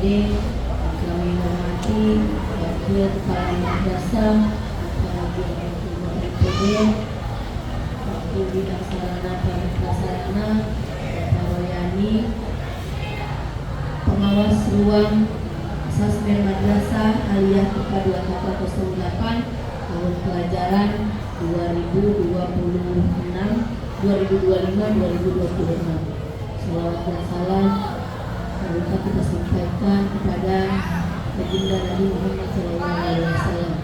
SPD yang kami hormati Wakil Kepala Madrasah, Ketua LPD, Wakil Bidang Sarana Prasarana Bapak Royani, Pengawas Ruang Asesmen Madrasah Aliyah IPA 2808 tahun pelajaran 2025-2026. Salawat dan salam marilah kita sampaikan kepada baginda Nabi Muhammad SAW.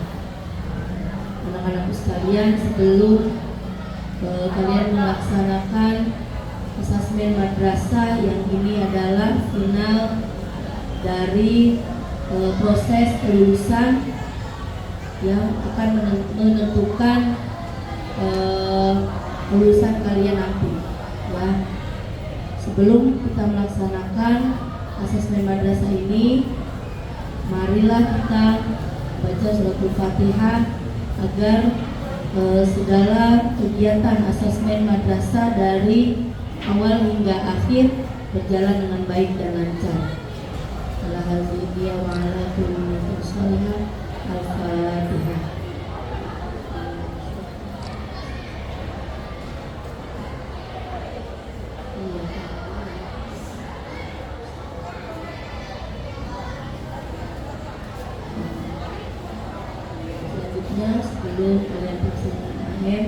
Anak-anakku sekalian, sebelum kalian melaksanakan asesmen madrasah yang ini adalah final dari proses kelulusan yang akan menentukan lulusan kalian nanti, ya. Sebelum kita melaksanakan asesmen madrasah ini, marilah kita baca suratul Fatihah agar segala kegiatan asesmen madrasah dari awal hingga akhir berjalan dengan baik dan lancar. Alhamdulillah wa ala kulli shay'in Al-Fatihah. Selanjutnya, sebelum kalian laksanakan akhir,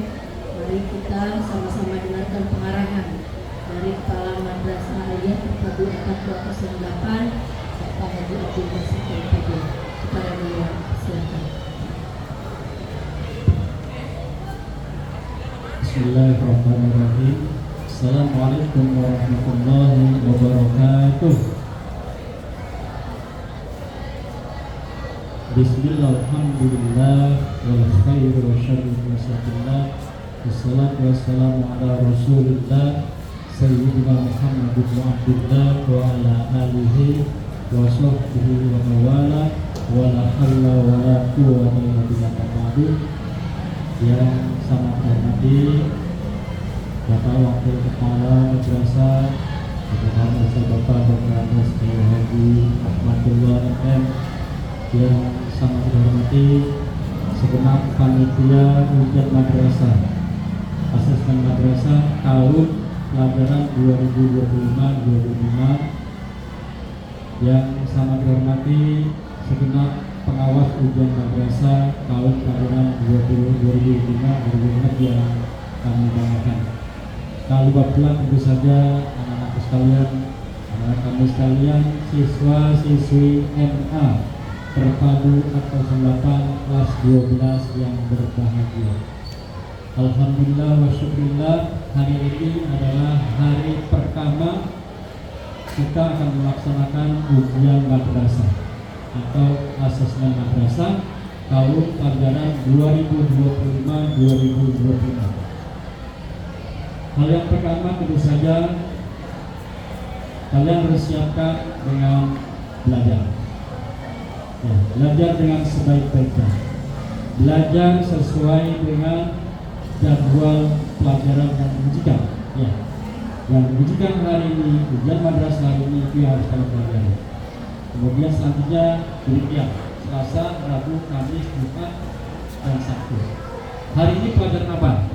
mari kita sama-sama dengarkan pengarahan dari Kepala Madrasah Aliyah IPA 2808 Bapak Haji Abdul Basit LPD. Kepada beliau, silakan. Bismillahirrahmanirrahim. Assalamualaikum warahmatullahi wabarakatuh. Bismillah, alhamdulillah, wal khairu wa syarru wasabillah. Wassalatu wassalamu ala rasulillah Sayyidina Muhammad bin Abdullah wa ala alihi wa sahbihi wa mawala wa la hawla wa la quwwata illa billah. Yang sangat hormati Bapak Wakil Kepala Madrasah Bapak Dr. Haji Ahmadullah MM, yang sangat dihormati segenap panitia ujian madrasah asesmen madrasah tahun pelajaran 2025-2026, yang sangat dihormati segenap pengawas ujian madrasah tahun pelajaran 2025-2026 yang kami banggakan. Tak lupa pula tentu saja anak-anak sekalian, anak kami sekalian, siswa-siswi MA terpadu atau 8 kelas 12 yang berbahagia. Alhamdulillah wa syukurillah, hari ini adalah hari pertama kita akan melaksanakan ujian madrasah atau asesmen madrasah tahun pelajaran 2025-2026. Hal yang pertama tentu saja kalian harus siapkan dengan belajar. Ya, belajar dengan sebaik-baiknya, belajar sesuai dengan jadwal pelajaran yang diujikan. Ya, yang diujikan hari ini, ujian madrasah hari ini itu harus kalian pelajari. Kemudian selanjutnya demikian, Selasa, Rabu, Kamis, Jumat, dan Sabtu. Hari ini pelajaran apa?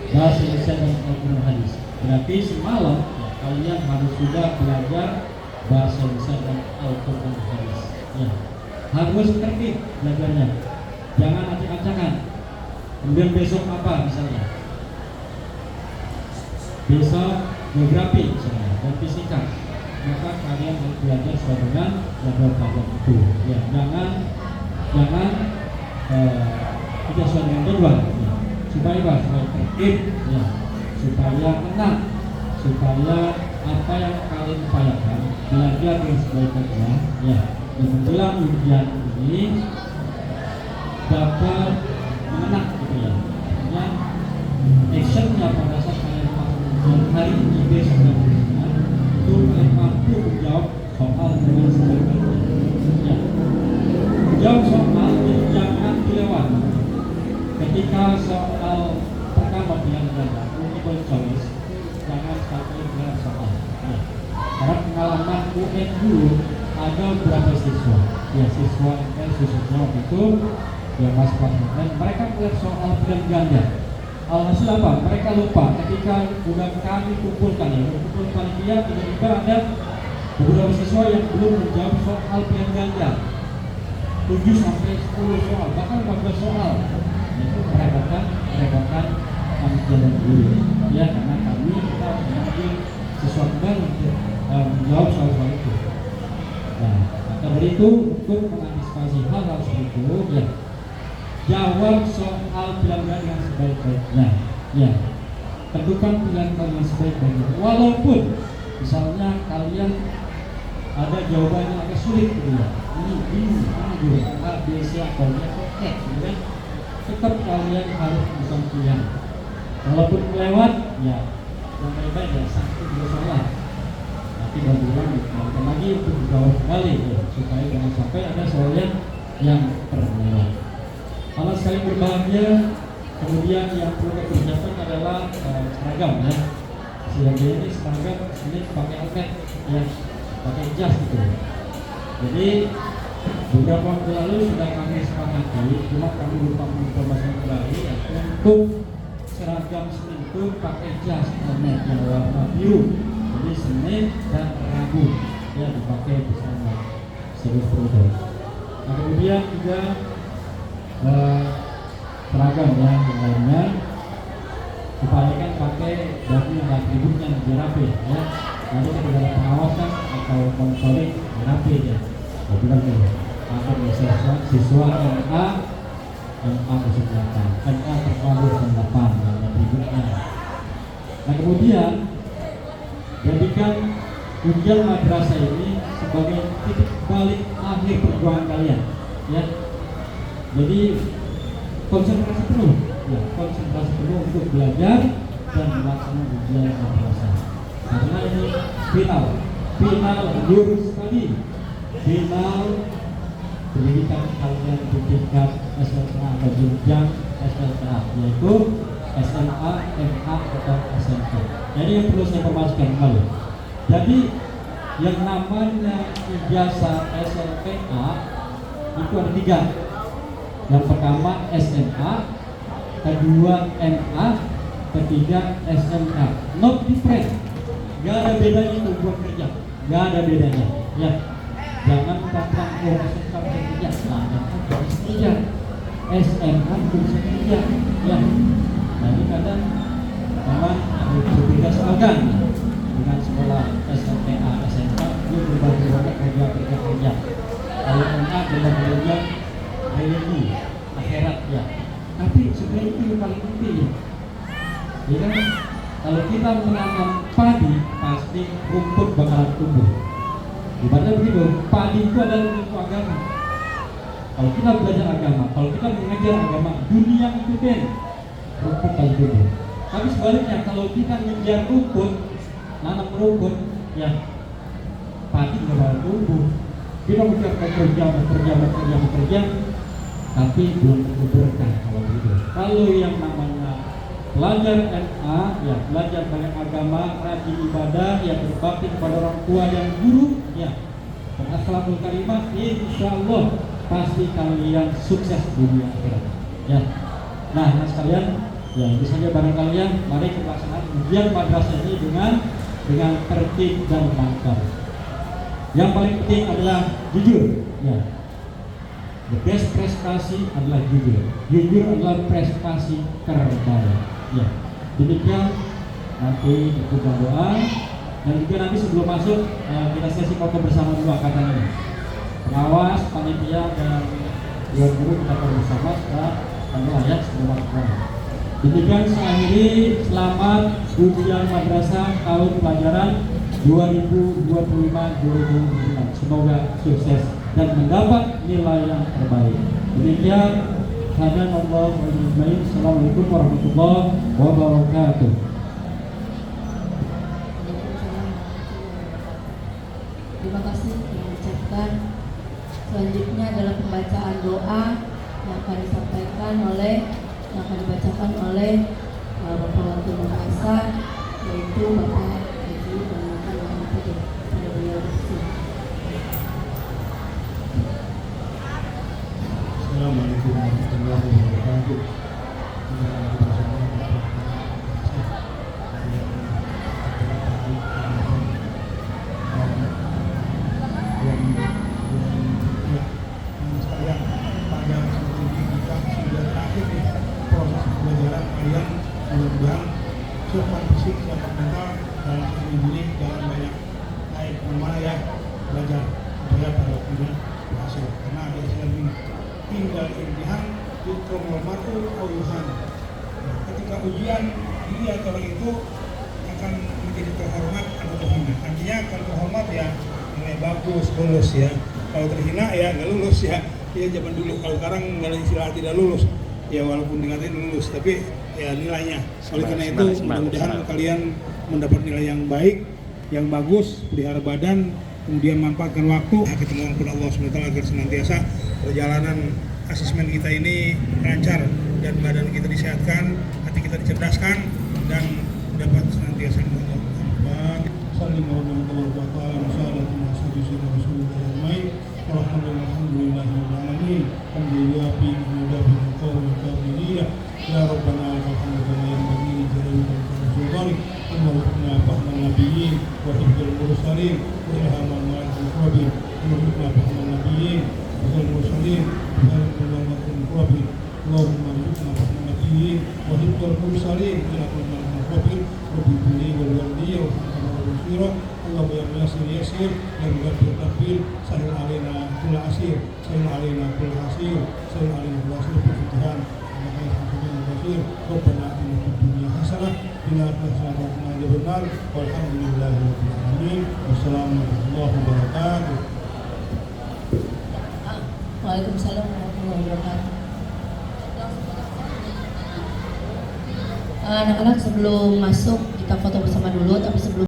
Bahasa Indonesia dan Al-Quran Hadis. Berarti semalam ya, kalian harus sudah belajar bahasa Indonesia dan Al-Quran Hadis. Ya, harus tertib belajarnya, jangan acak-acakan. Kemudian besok apa misalnya? Besok geografi misalnya dan fisika, maka kalian harus belajar sesuai dengan jadwal pelajaran itu. Ya, jangan tidak sesuai dengan jadwal. Ya. Supaya tertib, ya, supaya tenang, supaya apa yang kalian upayakan belajar dengan sebaik-baiknya, ya, dan menjelang ujian ini dapat mengenang, gitu ya. Artinya actionnya pada saat kalian ujian hari ini, besok dan besoknya itu kalian mampu menjawab soal dengan sebaik-baiknya. Ya, menjawab soal jangan dilewat. Ketika soal pertama pilihan ganda, multiple choice, jangan sampai dengan soal. Ya. Karena pengalaman UN dulu ya siswa khususnya waktu itu yang masuk kelas 6 dan mereka melihat soal pilihan ganda. Alhasil apa? Mereka lupa ketika udah kami kumpulkan ya, kumpul panitia, tiba-tiba ada beberapa siswa yang belum menjawab soal pilihan ganda 7 sampai 10 soal, bahkan 14 soal. Itu merepotkan kami jalan dulu ya, karena kita mengambil sesuatu baru untuk menjawab soal-soal itu. Nah, maka dari itu untuk mengantisipasi hal-hal seperti itu ya, jawab soal pilihan ganda dengan sebaik-baiknya ya, tentukan pilihan kalian sebaik-baiknya walaupun misalnya kalian ada jawabannya agak sulit gitu ya, ini bingung juga A, B, C atau D atau E gitu kan, tetap kalian harus bisa pilihan walaupun kelewat ya, yang baik-baik ya, 1-2 salah nanti bantuan dilakukan lagi untuk dijawab kembali ya, supaya jangan sampai ada soalnya yang terlewat. Hal sekali berbahagia. Kemudian yang perlu dikerjakan adalah seragam ya. Sehingga ini seragam ini pakai alket ya, pakai jas gitu. Jadi beberapa waktu lalu sudah kami sepakati, cuma kami lupa menginformasikan kembali ya, untuk seragam Senin itu pakai jas ornet yang warna biru. Jadi Senin dan Rabu ya dipakai bersama seluruh itu. Nah, kemudian juga seragam ya yang lainnya upayakan pakai baju yang atributnya biar rapi ya. Nanti ketika ada pengawasan atau monitoring rapi ya. Jadi kan atau siswa MA 08 MA terpalu 8 yang atributnya. Nah kemudian jadikan ujian madrasah ini sebagai titik balik akhir perjuangan kalian ya. Jadi konsentrasi penuh ya, konsentrasi penuh untuk belajar dan melaksanakan ujian madrasah. Karena ini final jurus tadi, final pendidikan kalian di tingkat SMA atau jenjang SMA, yaitu SMA, MA atau SMP. Jadi yang perlu saya informasikan kembali. Jadi yang namanya ijazah SLPA itu ada 3. Yang pertama SMA, kedua MA, ketiga SMA. Not different, gak ada bedanya itu buat kerja, gak ada bedanya. Ya, jangan tentang SMK kerja, harus kerja. SMA bisa kerja. Ya, nah ini kadang memang berbeda seragam dengan sekolah SLPA, SMK itu berbeda kerja. Kalau MA berbeda religi akhirat ya, tapi sebenarnya itu yang paling penting ya kan. Kalau kita menanam padi pasti rumput bakalan tumbuh. Ibaratnya begitu, padi itu adalah ilmu agama. Kalau kita belajar agama, kalau kita mengajar agama, dunia itu kan rumput paling tumbuh. Tapi sebaliknya kalau kita mengejar rumput, nanam rumput ya, padi juga bakal tumbuh. Kita bekerja tapi belum berkah kalau begitu. Kalau yang namanya belajar MA ya, belajar banyak agama, rajin ibadah, yang berbakti kepada orang tua yang guru ya, berakhlakul karimah, insyaallah pasti kalian sukses dunia akhirat ya. Nah sekalian ya, ini saja barang kalian, mari kita laksanakan ujian madrasah ini dengan tertib dan lancar. Yang paling penting adalah jujur ya. The best prestasi adalah jujur. Jujur adalah prestasi terbaik. Ya, demikian nanti kita doa dan juga nanti sebelum masuk kita sesi foto bersama dulu angkatan ini. Pengawas, panitia dan dua guru kita foto bersama setelah doa ya sebelum masuk. Demikian saya akhiri, selamat ujian madrasah tahun pelajaran 2025-2026. Semoga sukses dan mendapat nilai yang terbaik. Demikian, hadanallahu wa iyyakum. Assalamualaikum warahmatullahi wabarakatuh. Terima kasih yang diucapkan. Selanjutnya adalah pembacaan doa yang akan dibacakan oleh Bapak Wakil Madrasah, yaitu Bapak Haji Muhammad Muhammad pada beliau di sini. Tuhan yukromatu ayuhan. Ketika ujian dia orang itu akan menjadi terhormat atau terhina. Artinya kalau terhormat ya nilai bagus, lulus ya. Kalau terhina ya nggak lulus ya. Ya zaman dulu, kalau sekarang nggak ada istilah tidak lulus. Ya walaupun dikatain lulus, tapi ya nilainya. Oleh karena itu mudah-mudahan kalian mendapat nilai yang baik, yang bagus, pelihara badan, kemudian manfaatkan waktu. Kita mohon kepada Allah SWT agar senantiasa perjalanan asesmen kita ini lancar dan badan kita disehatkan, hati kita dicerdaskan dan dapat senantiasa Allah. Sallallahu ya Rabbana alhamdulillah yang bagi jalur dan kesulitan Allahumma fahman nabiyyin wa hifdzal mursalin wa ilhaman ma'al rabbil Allahumma fahman nabiyyin wa hifdzal mursalin wa ilhaman ma'al rabbil Allahumma fahman nabiyyin wa hifdzal mursalin wa ilhaman ma'al rabbil rabbil dunya wal waliyya wa rahmatullahi wa barakatuh. Allahumma ya yasir yasir ya mudabbir dabbir sahil alaina kull asir sahil alaina kull asir sahil alaina kull asir Tuhan. Rabbana atina fid dunya hasanah wa fil akhirati hasanah wa qina adzabannar. Walhamdulillahi rabbil alamin. Wassalamu warahmatullahi wabarakatuh. Waalaikumsalam warahmatullahi wabarakatuh. Anak-anak sebelum masuk kita foto bersama dulu, tapi sebelum